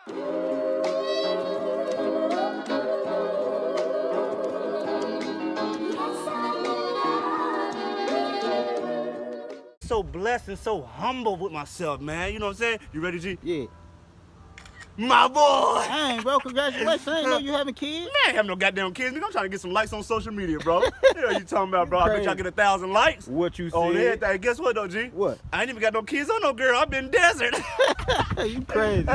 So blessed and so humble with myself, man. You know what I'm saying? You ready, G? Yeah. My boy! Dang, bro, congratulations. I didn't know you having kids. Man, I ain't have no goddamn kids, nigga. I'm trying to get some likes on social media, bro. What the hell you talking about, bro? I bet y'all get 1,000 likes. What you on said? everything. Guess what, though, G? What? I ain't even got no kids on no girl. I've been desert. You crazy.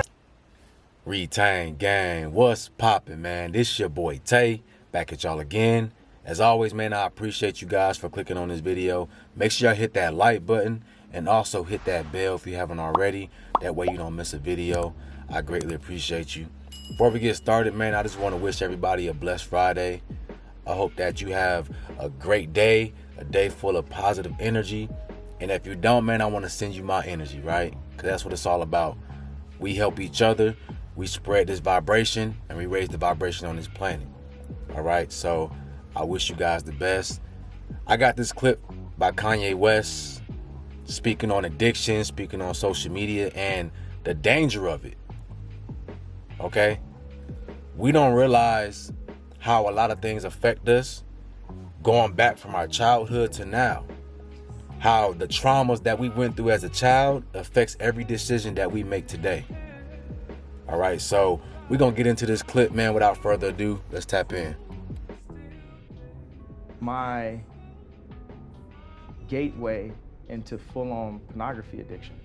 Retain gang, what's poppin', man? This your boy Tay, back at y'all again. As always, man, I appreciate you guys for clicking on this video. Make sure y'all hit that like button and also hit that bell if you haven't already. That way you don't miss a video. I greatly appreciate you. Before we get started, man, I just want to wish everybody a blessed Friday. I hope that you have a great day, a day full of positive energy. And if you don't, man, I want to send you my energy, right? Because that's what it's all about. We help each other. We spread this vibration and we raise the vibration on this planet. All right, so I wish you guys the best. I got this clip by Kanye West speaking on addiction, speaking on social media and the danger of it. Okay? We don't realize how a lot of things affect us going back from our childhood to now. How the traumas that we went through as a child affects every decision that we make today. All right, so we're going to get into this clip, man. Without further ado, let's tap in. My gateway into full-on pornography addiction.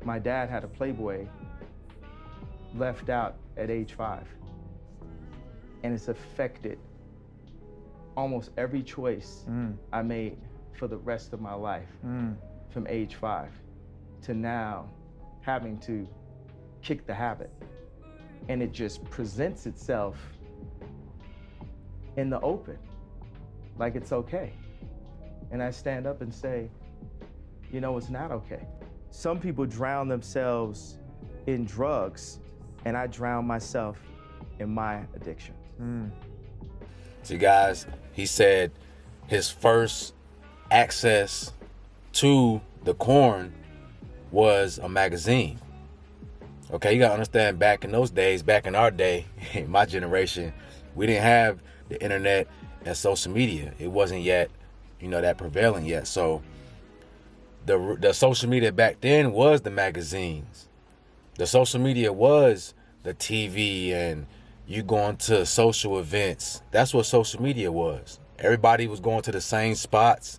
My dad had a Playboy left out at age 5. And it's affected almost every choice I made for the rest of my life from age 5 to now having to kick the habit. And it just presents itself in the open, like it's okay. And I stand up and say, you know, it's not okay. Some people drown themselves in drugs, and I drown myself in my addiction. See, guys, he said his first access to the corn was a magazine. Okay, you gotta understand, back in those days, back in our day, in my generation, we didn't have the internet and social media. It wasn't yet, you know, that prevalent yet. So the social media back then was the magazines. The social media was the TV and you going to social events. That's what social media was. Everybody was going to the same spots.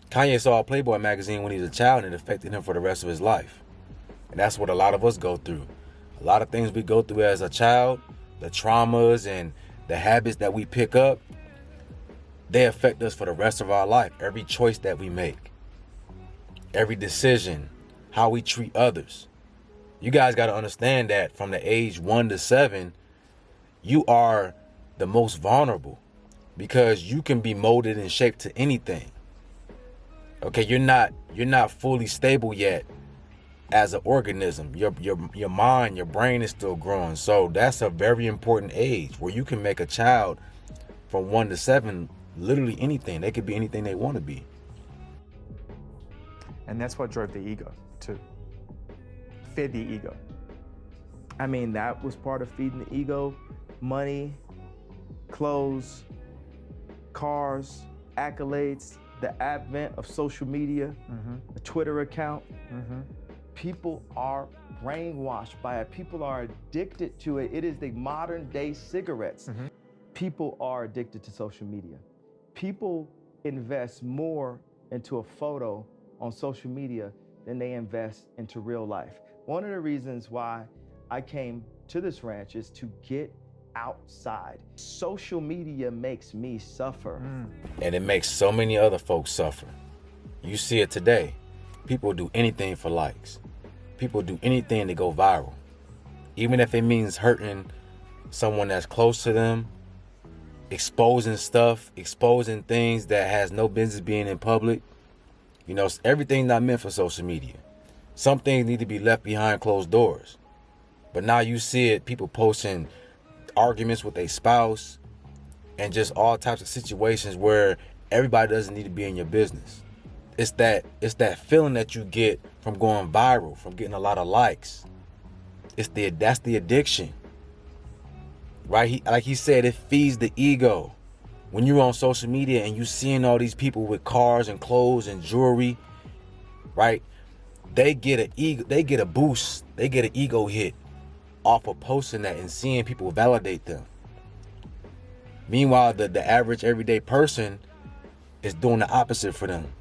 Kanye saw a Playboy magazine when he was a child and it affected him for the rest of his life. And that's what a lot of us go through. A lot of things we go through as a child, the traumas and the habits that we pick up, they affect us for the rest of our life. Every choice that we make, every decision, how we treat others. You guys got to understand that from the age 1 to 7, you are the most vulnerable because you can be molded and shaped to anything. Okay, you're not fully stable yet as an organism. Your mind, your brain is still growing. So that's a very important age where you can make a child from 1 to 7 literally anything. They could be anything they want to be. And that's what drove the ego too. Fed the ego. I mean, that was part of feeding the ego. Money, clothes, cars, accolades, the advent of social media, a Twitter account. People are brainwashed by it. People are addicted to it. It is the modern day cigarettes. People are addicted to social media. People invest more into a photo on social media than they invest into real life. One of the reasons why I came to this ranch is to get outside. Social media makes me suffer. And it makes so many other folks suffer. You see it today. People do anything for likes. People do anything to go viral. Even if it means hurting someone that's close to them, exposing stuff, exposing things that has no business being in public. You know, everything's not meant for social media. Some things need to be left behind closed doors. But now you see it, people posting arguments with their spouse and just all types of situations where everybody doesn't need to be in your business. It's that feeling that you get from going viral, from getting a lot of likes. That's the addiction, right? Like he said, it feeds the ego. When you're on social media and you seeing all these people with cars and clothes and jewelry, right? They get a boost, they get an ego hit off of posting that and seeing people validate them. Meanwhile, the average everyday person is doing the opposite for them.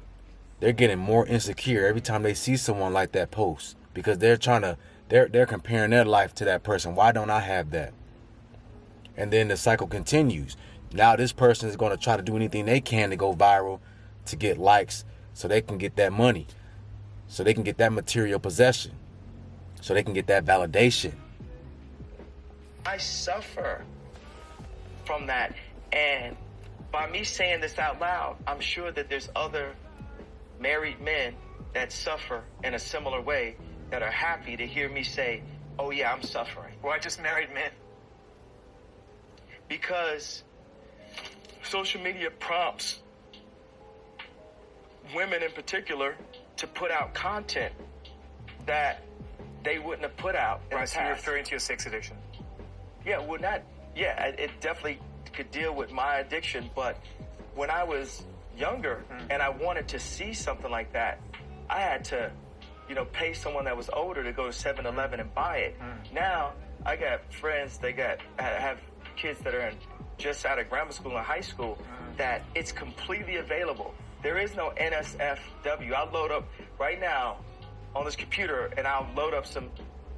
They're getting more insecure every time they see someone like that post, because they're comparing their life to that person. Why don't I have that? And then the cycle continues. Now this person is going to try to do anything they can to go viral, to get likes, so they can get that money, so they can get that material possession, so they can get that validation. I suffer from that, and by me saying this out loud, I'm sure that there's other married men that suffer in a similar way that are happy to hear me say, oh yeah, I'm suffering. Why just married men? Because social media prompts women in particular to put out content that they wouldn't have put out in the Right, so you're past. referring to your sex addiction. Yeah, well, it definitely could deal with my addiction, but when I was younger and I wanted to see something like that, I had to, pay someone that was older to go to 7-Eleven and buy it. Now, I got friends, have kids that are just out of grammar school and high school, that it's completely available. There is no NSFW. I'll load up right now on this computer and I'll load up some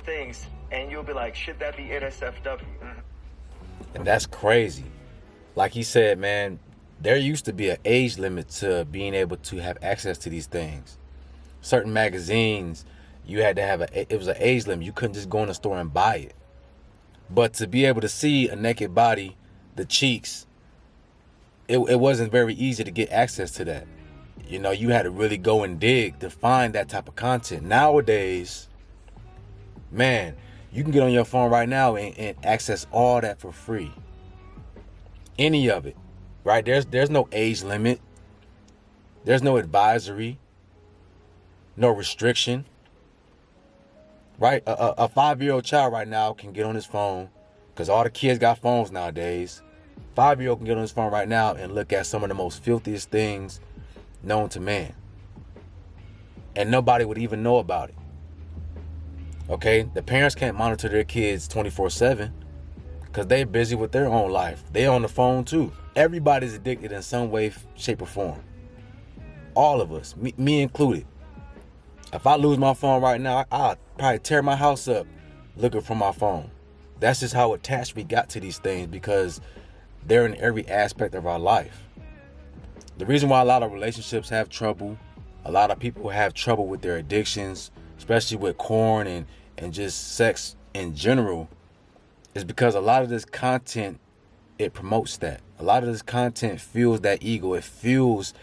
things and you'll be like, should that be NSFW? And that's crazy. Like he said, man, there used to be an age limit to being able to have access to these things. Certain magazines, you had to have it was an age limit. You couldn't just go in the store and buy it. But to be able to see a naked body, the cheeks, it wasn't very easy to get access to that. You had to really go and dig to find that type of content. Nowadays, man, you can get on your phone right now and access all that for free. Any of it, right? There's no age limit. There's no advisory, no restriction, right? A 5-year-old child right now can get on his phone, because all the kids got phones nowadays. 5-year-old can get on his phone right now and look at some of the most filthiest things known to man. And nobody would even know about it. Okay? The parents can't monitor their kids 24/7 because they're busy with their own life. They're on the phone too. Everybody's addicted in some way, shape, or form. All of us, me included. If I lose my phone right now, I'll probably tear my house up looking for my phone. That's just how attached we got to these things, because they're in every aspect of our life. The reason why a lot of relationships have trouble, a lot of people have trouble with their addictions, especially with porn and just sex in general, is because a lot of this content, it promotes that. A lot of this content fuels that ego. It fuels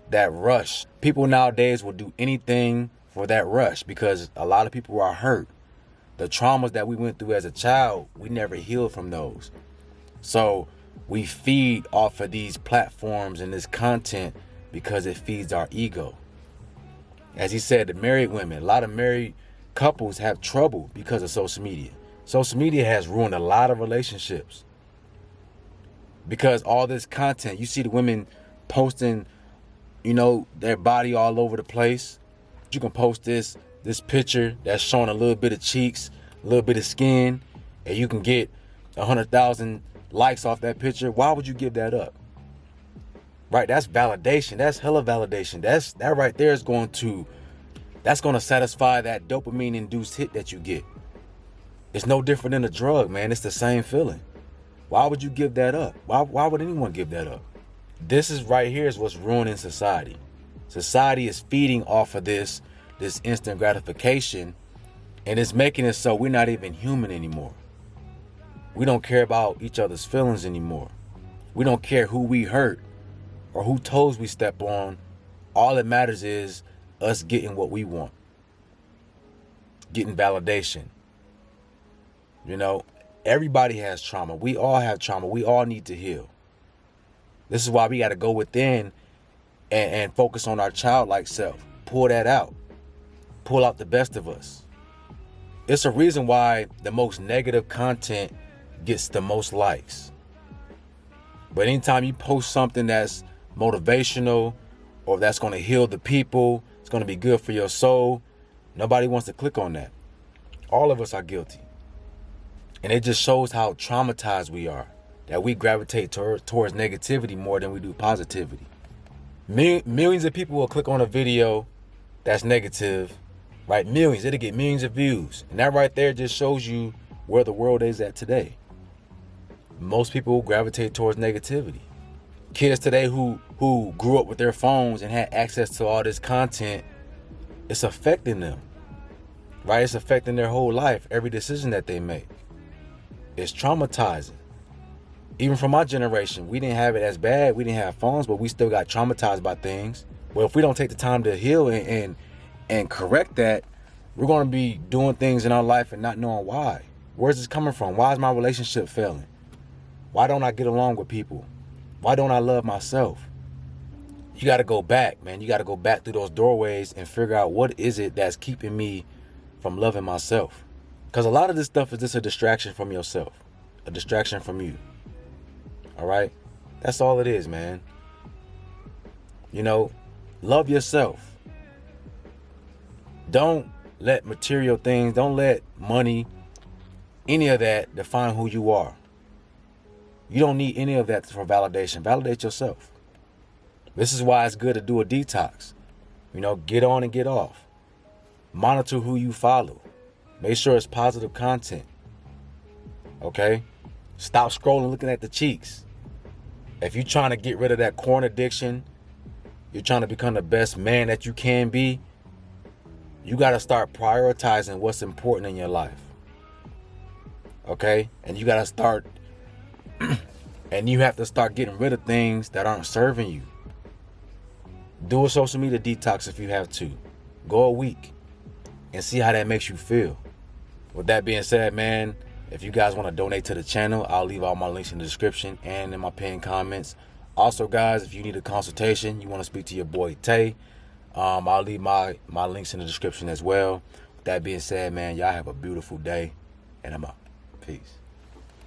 that rush. People nowadays will do anything for that rush because a lot of people are hurt. The traumas that we went through as a child, we never healed from those. So we feed off of these platforms and this content because it feeds our ego. As he said, the married women, a lot of married couples have trouble because of social media. Social media has ruined a lot of relationships because all this content, you see the women posting, their body all over the place. You can post this picture that's showing a little bit of cheeks, a little bit of skin, and you can get 100,000 likes off that picture. Why would you give that up? Right? That's validation. That's hella validation. That right there is going to satisfy that dopamine induced hit that you get. It's no different than a drug, man. It's the same feeling. Why would you give that up? Why would anyone give that up? This is right here is what's ruining society. Society is feeding off of this instant gratification, and it's making it so we're not even human anymore. We don't care about each other's feelings anymore. We don't care who we hurt or who toes we step on. All that matters is us getting what we want. Getting validation. Everybody has trauma. We all have trauma. We all need to heal. This is why we got to go within and focus on our childlike self. Pull that out. Pull out the best of us. It's a reason why the most negative content gets the most likes. But anytime you post something that's motivational or that's going to heal the people, it's going to be good for your soul, nobody wants to click on that. All of us are guilty. And it just shows how traumatized we are, that we gravitate towards negativity more than we do positivity. Millions of people will click on a video that's negative, right? Millions, it'll get millions of views. And that right there just shows you where the world is at today. Most people gravitate towards negativity. Kids today who grew up with their phones and had access to all this content, it's affecting them, right? It's affecting their whole life, every decision that they make. It's traumatizing. Even from my generation, we didn't have it as bad. We didn't have phones, but we still got traumatized by things. Well, if we don't take the time to heal and correct that, we're going to be doing things in our life and not knowing why. Where's this coming from? Why is my relationship failing? Why don't I get along with people? Why don't I love myself? You got to go back, man. You got to go back through those doorways and figure out what is it that's keeping me from loving myself. Because a lot of this stuff is just a distraction from yourself, a distraction from you. All right? That's all it is, man. You know, love yourself. Don't let material things, don't let money, any of that define who you are. You don't need any of that for validation. Validate yourself. This is why it's good to do a detox. You know, get on and get off. Monitor who you follow. Make sure it's positive content. Okay? Stop scrolling, looking at the cheeks. If you're trying to get rid of that corn addiction, you're trying to become the best man that you can be, you got to start prioritizing what's important in your life. Okay? And you got to start, and you have to start getting rid of things that aren't serving you. Do a social media detox if you have to. Go a week and see how that makes you feel. With that being said, man, if you guys want to donate to the channel, I'll leave all my links in the description and in my pinned comments. Also, guys, if you need a consultation, you want to speak to your boy Tay, I'll leave my links in the description as well. With that being said, man, y'all have a beautiful day, and I'm out. Peace.